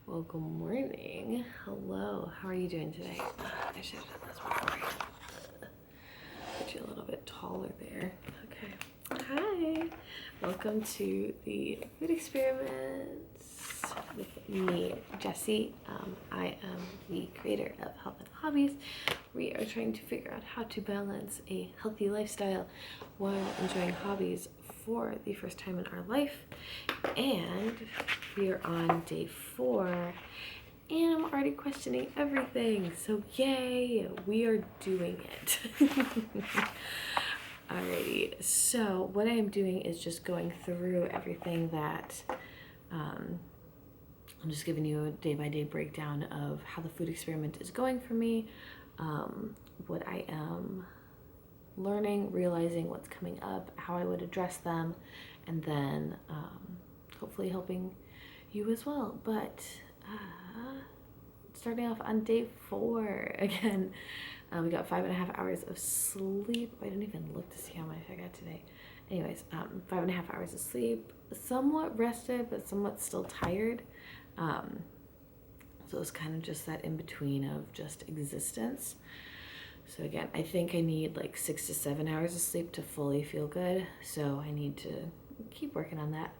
Well, good morning. Hello. How are you doing today? I should have done this before. Put you a little bit taller there. Okay. Hi. Welcome to the food experiments with me, Jessie. I am the creator of Health and Hobbies. We are trying to figure out how to balance a healthy lifestyle while enjoying hobbies for the first time in our life. And we are on day 4 and I'm already questioning everything. So yay, we are doing it. Alrighty, so what I am doing is just going through everything that I'm just giving you a day-by-day breakdown of how the food experiment is going for me, what I am learning, realizing what's coming up, how I would address them, and then hopefully helping you as well. But starting off on day 4 again. We got 5.5 hours of sleep. I didn't even look to see how much I got today. Anyways, 5.5 hours of sleep. Somewhat rested, but somewhat still tired. So it's kind of just that in between of just existence. So again, I think I need like 6 to 7 hours of sleep to fully feel good. So I need to keep working on that.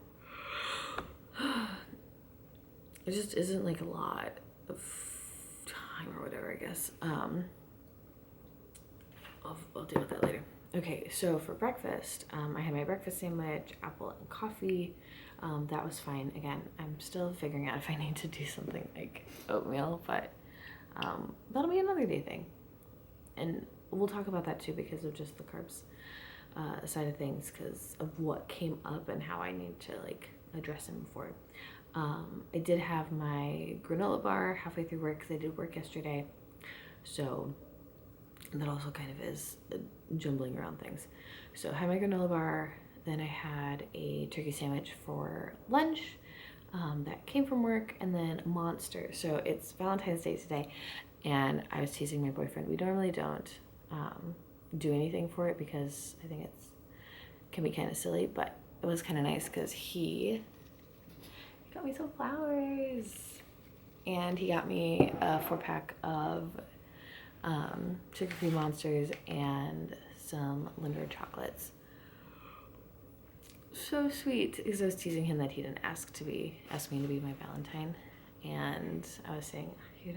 It just isn't like a lot of time or whatever, I guess. I'll deal with that later. Okay, so for breakfast, I had my breakfast sandwich, apple and coffee. That was fine. Again, I'm still figuring out if I need to do something like oatmeal, but that'll be another day thing. And we'll talk about that too because of just the carbs side of things, because of what came up and how I need to like address them before. I did have my granola bar halfway through work because I did work yesterday. So that also kind of is jumbling around things. So I had my granola bar, then I had a turkey sandwich for lunch that came from work, and then a Monster. So it's Valentine's Day today, and I was teasing my boyfriend. We normally don't do anything for it because I think can be kind of silly, but it was kind of nice because he got me some flowers, and he got me a 4-pack of sugar-free Monsters and some Lindor chocolates. So sweet, because I was teasing him that he didn't ask me to be my Valentine, and I was saying, what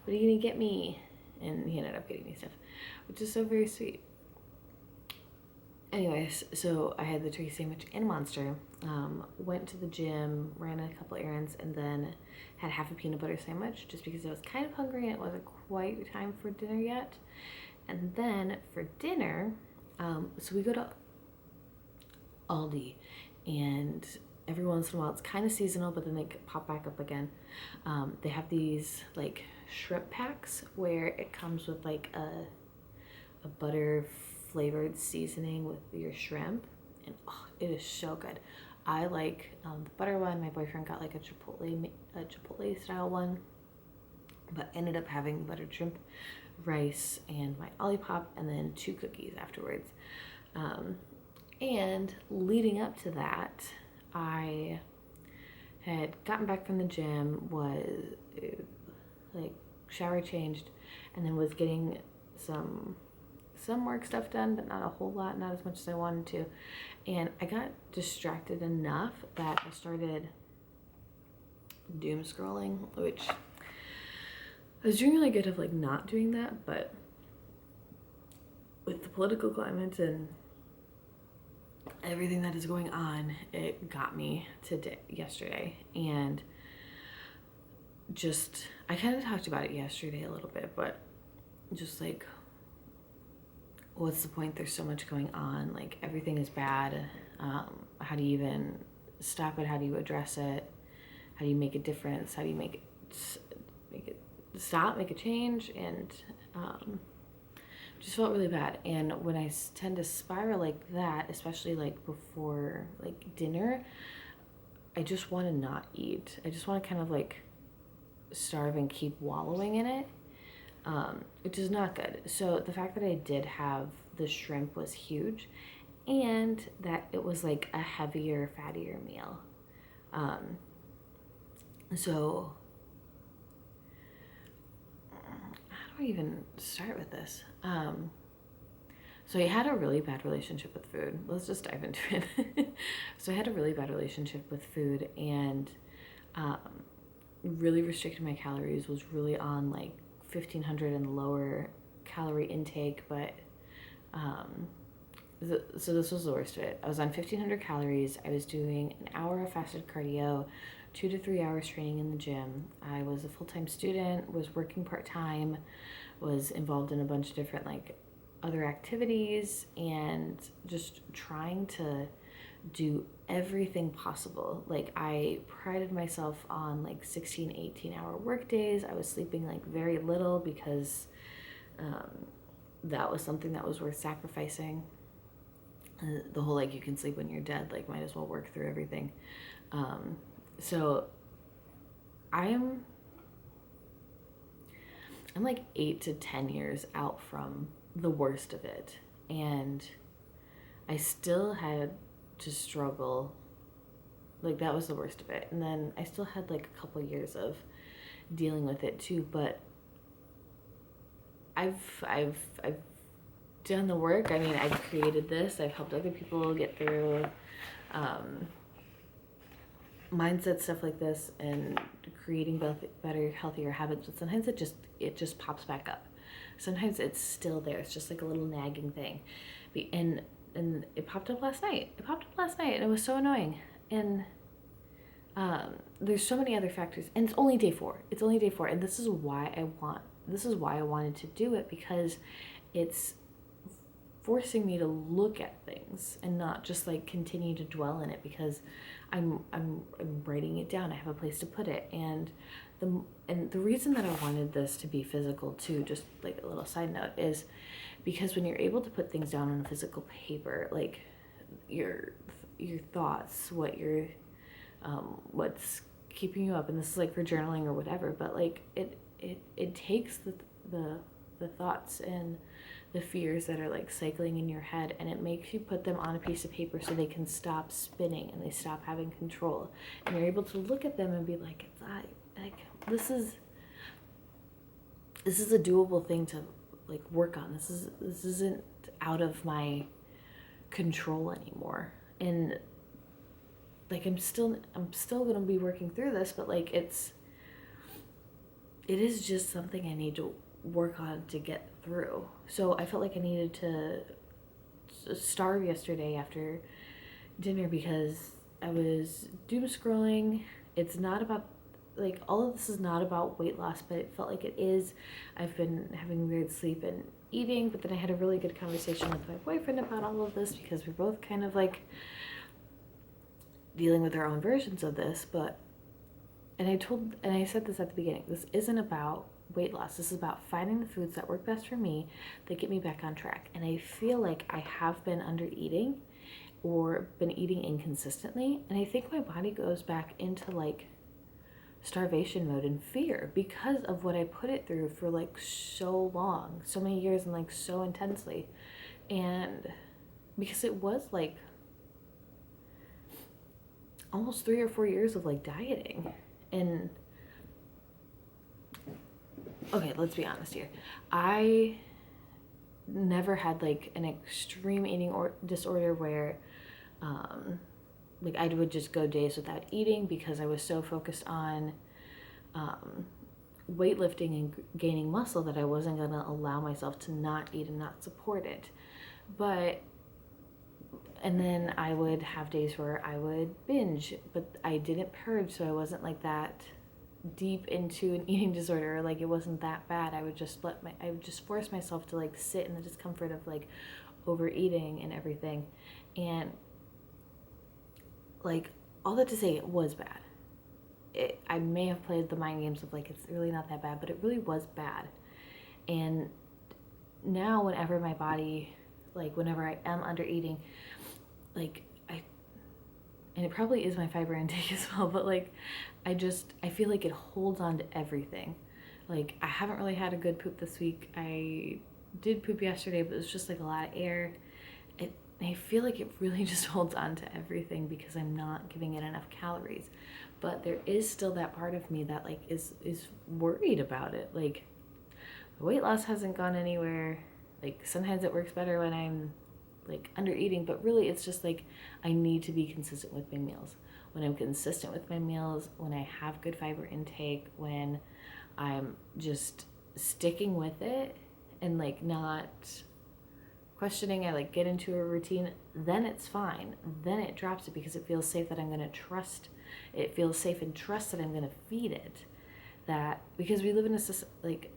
are you gonna get me? And he ended up getting me stuff, which is so very sweet. Anyways, so I had the turkey sandwich and Monster, went to the gym, ran a couple errands, and then had half a peanut butter sandwich just because I was kind of hungry and it wasn't quite time for dinner yet. And then for dinner, so we go to Aldi, and every once in a while it's kind of seasonal, but then they pop back up again. They have these like shrimp packs where it comes with like a butter flavored seasoning with your shrimp, and oh, it is so good. I like the butter one. My boyfriend got like a chipotle style one, but ended up having buttered shrimp, rice, and my Olipop, and then 2 cookies afterwards. And leading up to that, I had gotten back from the gym, was like shower changed, and then was getting some work stuff done, but not a whole lot, not as much as I wanted to. And I got distracted enough that I started doom scrolling, which I was doing really good of like not doing that, but with the political climate and everything that is going on, it got me yesterday. And just, I kind of talked about it yesterday a little bit, but just like, what's the point? There's so much going on. Like, everything is bad. How do you even stop it? How do you address it? How do you make a difference? How do you make it stop, make a change? And just felt really bad. And when I tend to spiral like that, especially like before like dinner, I just want to not eat. I just want to kind of like starve and keep wallowing in it. Which is not good. So the fact that I did have the shrimp was huge, and that it was like a heavier, fattier meal. So how do I even start with this? So I had a really bad relationship with food. Let's just dive into it. So I had a really bad relationship with food, and um, really restricted my calories, was really on like 1500 and lower calorie intake, but so this was the worst of it. I was on 1500 calories. I was doing an hour of fasted cardio, 2 to 3 hours training in the gym. I was a full-time student, was working part-time, was involved in a bunch of different like other activities, and just trying to do everything possible. Like I prided myself on like 16, 18-hour work days. I was sleeping like very little because that was something that was worth sacrificing. The whole like you can sleep when you're dead, like might as well work through everything. So I'm like 8 to 10 years out from the worst of it, and I still had to struggle. Like that was the worst of it, and then I still had like a couple years of dealing with it too. But I've done the work. I mean, I've created this. I've helped other people get through mindset stuff like this, and creating better, healthier habits. But sometimes it just pops back up. Sometimes it's still there. It's just like a little nagging thing, and it popped up last night. And it was so annoying. And there's so many other factors, and it's only day 4. And this is why I wanted to do it, because it's forcing me to look at things and not just like continue to dwell in it, because I'm writing it down. I have a place to put it, and the reason that I wanted this to be physical too, just like a little side note, is because when you're able to put things down on a physical paper, like your thoughts, what's keeping you up, and this is like for journaling or whatever, but like it takes the thoughts and the fears that are like cycling in your head, and it makes you put them on a piece of paper so they can stop spinning and they stop having control, and you're able to look at them and be like, this is a doable thing to like work on. This isn't out of my control anymore. And like I'm still gonna be working through this, but like it is just something I need to work on to get through. So I felt like I needed to starve yesterday after dinner, because I was doom scrolling. It's not about like, all of this is not about weight loss, but it felt like it is. I've been having weird sleep and eating, but then I had a really good conversation with my boyfriend about all of this, because we're both kind of like dealing with our own versions of this. And I said this at the beginning, this isn't about weight loss. This is about finding the foods that work best for me, that get me back on track. And I feel like I have been under eating or been eating inconsistently, and I think my body goes back into like starvation mode and fear because of what I put it through for like so long, so many years, and like so intensely. And because it was like almost 3 or 4 years of like dieting. And okay, let's be honest here. I never had like an extreme eating disorder where like I would just go days without eating, because I was so focused on weightlifting and gaining muscle that I wasn't going to allow myself to not eat and not support it. And then I would have days where I would binge, but I didn't purge, so I wasn't like that deep into an eating disorder, or like it wasn't that bad. I would just force myself to like sit in the discomfort of like overeating and everything. And like, all that to say, it was bad. I may have played the mind games of like, it's really not that bad, but it really was bad. And now whenever my body, like whenever I am under eating, like and it probably is my fiber intake as well, but like I feel like it holds on to everything. Like I haven't really had a good poop this week. I did poop yesterday, but it was just like a lot of air. I feel like it really just holds on to everything because I'm not giving it enough calories. but there is still that part of me that like is worried about it. Like, the weight loss hasn't gone anywhere. Like, sometimes it works better when I'm like under eating, but really it's just like I need to be consistent with my meals. When I'm consistent with my meals, when I have good fiber intake, when I'm just sticking with it and like not questioning, I like get into a routine, then it's fine. Then it drops it because it feels safe that I'm going to trust. It feels safe and trust that I'm going to feed it. That because we live in a like,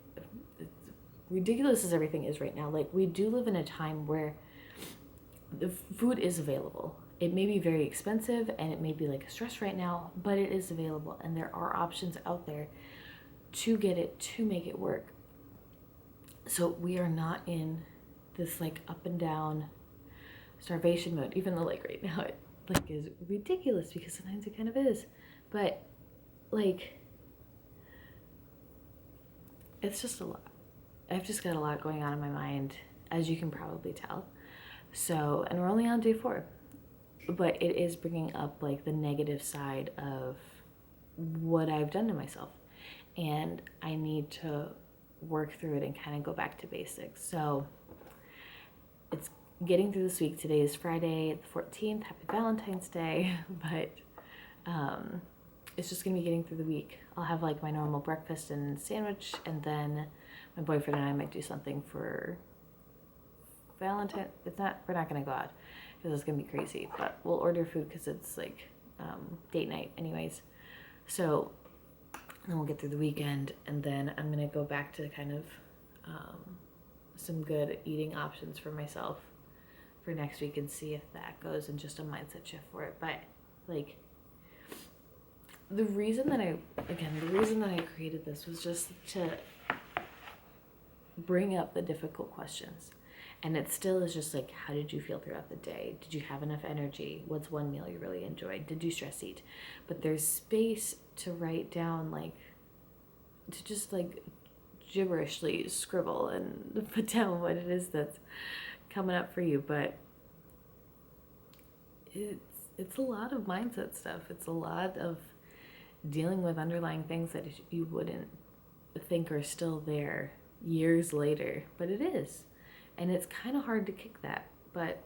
ridiculous as everything is right now, like we do live in a time where the food is available. It may be very expensive and it may be like a stress right now, but it is available and there are options out there to get it, to make it work. So we are not in this like up and down starvation mode, even though like right now it like is ridiculous because sometimes it kind of is. But like, it's just a lot. I've just got a lot going on in my mind, as you can probably tell. So, and we're only on day 4, but it is bringing up like the negative side of what I've done to myself. And I need to work through it and kind of go back to basics. So it's getting through this week. Today is Friday the 14th. Happy Valentine's Day. But it's just going to be getting through the week. I'll have like my normal breakfast and sandwich, and then my boyfriend and I might do something for Valentine. We're not going to go out because it's going to be crazy, but we'll order food because it's like date night anyways. So then we'll get through the weekend, and then I'm going to go back to kind of some good eating options for myself for next week and see if that goes, and just a mindset shift for it. But like, the reason that I created this was just to bring up the difficult questions. And it still is just like, how did you feel throughout the day? Did you have enough energy? What's one meal you really enjoyed? Did you stress eat? But there's space to write down, like, to just like gibberishly scribble and put down what it is that's coming up for you. But it's a lot of mindset stuff. It's a lot of dealing with underlying things that you wouldn't think are still there years later, but it is. And it's kind of hard to kick that, but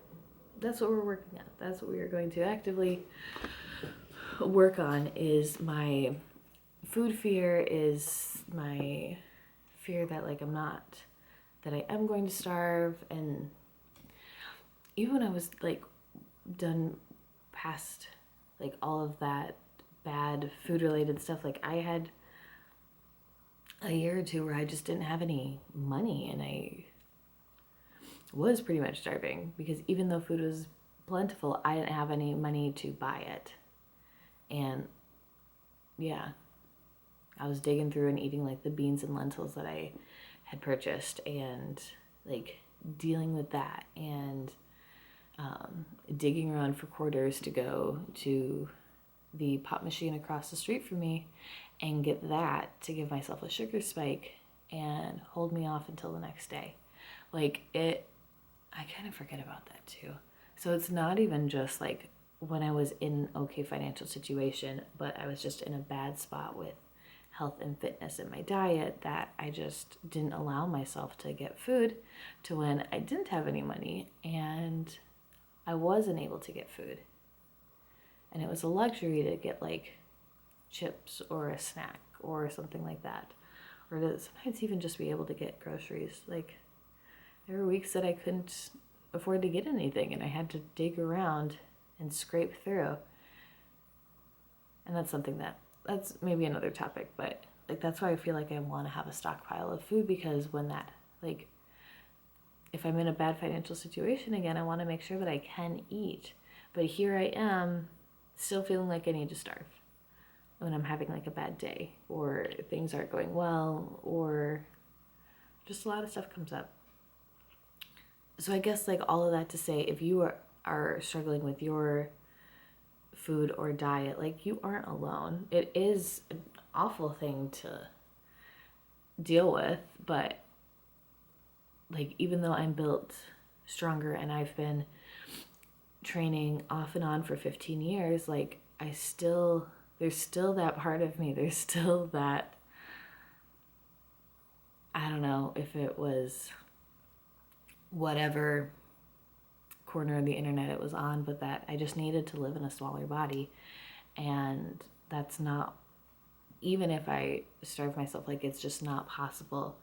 that's what we're working on. That's what we are going to actively work on, is my food fear, is my fear that like that I am going to starve. And even when I was like done past like all of that bad food related stuff, like I had a year or two where I just didn't have any money, and I was pretty much starving because even though food was plentiful, I didn't have any money to buy it. And yeah, I was digging through and eating like the beans and lentils that I had purchased, and like dealing with that, and digging around for quarters to go to the pop machine across the street from me and get that to give myself a sugar spike and hold me off until the next day. Like I kind of forget about that too. So it's not even just like when I was in an okay financial situation, but I was just in a bad spot with health and fitness in my diet, that I just didn't allow myself to get food, to when I didn't have any money and I wasn't able to get food. And it was a luxury to get like chips or a snack or something like that. Or to sometimes even just be able to get groceries. Like, there were weeks that I couldn't afford to get anything and I had to dig around and scrape through. And that's maybe another topic, but like that's why I feel like I want to have a stockpile of food, because when that, like, if I'm in a bad financial situation again, I want to make sure that I can eat. But here I am still feeling like I need to starve when I'm having like a bad day, or things aren't going well, or just a lot of stuff comes up. So I guess like all of that to say, if you are struggling with your food or diet, like, you aren't alone. It is an awful thing to deal with, but like, even though I'm built stronger and I've been training off and on for 15 years, like, there's still that part of me. There's still that, I don't know if it was whatever corner of the internet it was on, but that I just needed to live in a smaller body. And that's not, even if I starve myself, like it's just not possible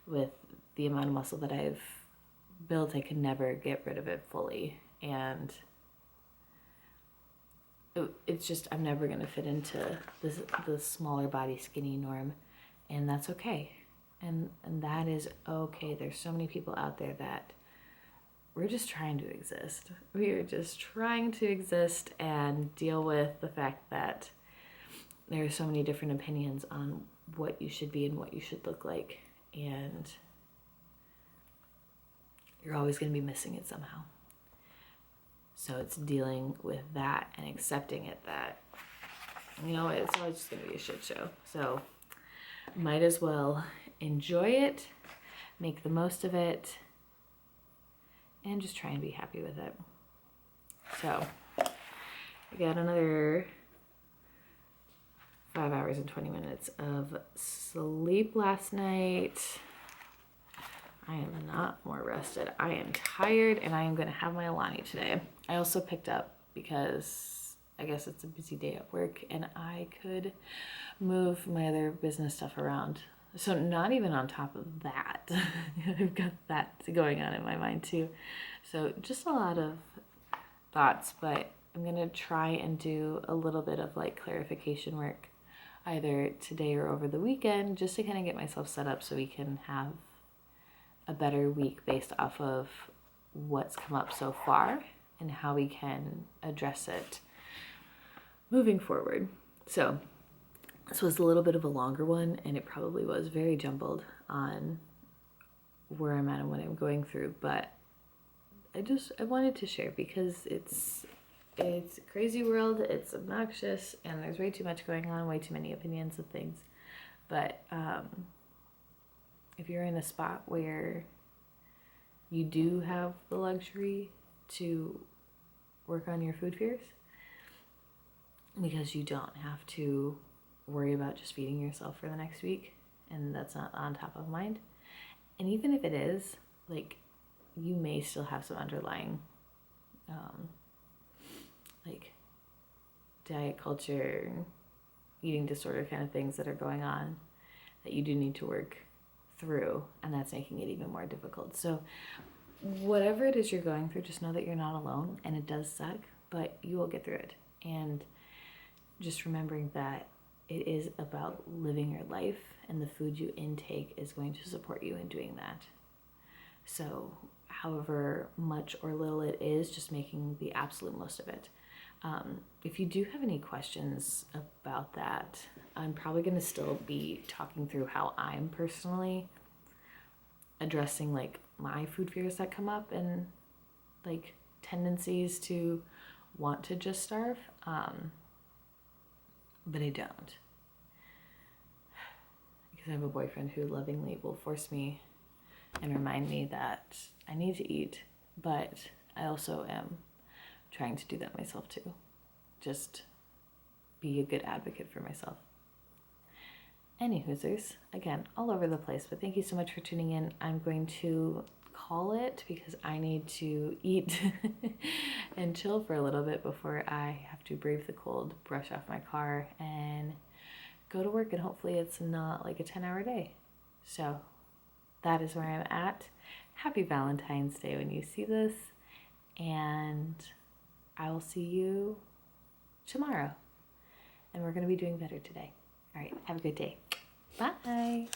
with the amount of muscle that I've built. I could never get rid of it fully. And it's just, I'm never going to fit into the smaller body skinny norm, and that's okay. And that is okay. There's so many people out there that we're just trying to exist. We are just trying to exist and deal with the fact that there are so many different opinions on what you should be and what you should look like. And you're always going to be missing it somehow. So it's dealing with that and accepting it that, you know, it's always just going to be a shit show. So might as well enjoy it, make the most of it, and just try and be happy with it. So I got another 5 hours and 20 minutes of sleep last night. I am not more rested. I am tired, and I am going to have my Alani today. I also picked up, because I guess it's a busy day at work, and I could move my other business stuff around. So not even on top of that. I've got that going on in my mind too. So just a lot of thoughts, but I'm going to try and do a little bit of like clarification work either today or over the weekend, just to kind of get myself set up so we can have a better week based off of what's come up so far and how we can address it moving forward. So this was a little bit of a longer one, and it probably was very jumbled on where I'm at and what I'm going through, but I wanted to share because it's a crazy world, it's obnoxious, and there's way too much going on, way too many opinions of things. But if you're in a spot where you do have the luxury to work on your food fears, because you don't have to worry about just feeding yourself for the next week, and that's not on top of mind. And even if it is, like, you may still have some underlying like diet culture, eating disorder kind of things that are going on that you do need to work through, and that's making it even more difficult. So whatever it is you're going through, just know that you're not alone, and it does suck, but you will get through it. And just remembering that it is about living your life, and the food you intake is going to support you in doing that. So however much or little it is, just making the absolute most of it. If you do have any questions about that, I'm probably going to still be talking through how I'm personally addressing like my food fears that come up and like tendencies to want to just starve. But I don't. Because I have a boyfriend who lovingly will force me and remind me that I need to eat, but I also am trying to do that myself too. Just be a good advocate for myself. Anywhoosers, again, all over the place, but thank you so much for tuning in. I'm going to call it because I need to eat and chill for a little bit before I have to brave the cold, brush off my car, and go to work, and hopefully it's not like a 10-hour day. So that is where I'm at. Happy Valentine's Day when you see this, and I will see you tomorrow. And we're going to be doing better today. All right, have a good day. Bye.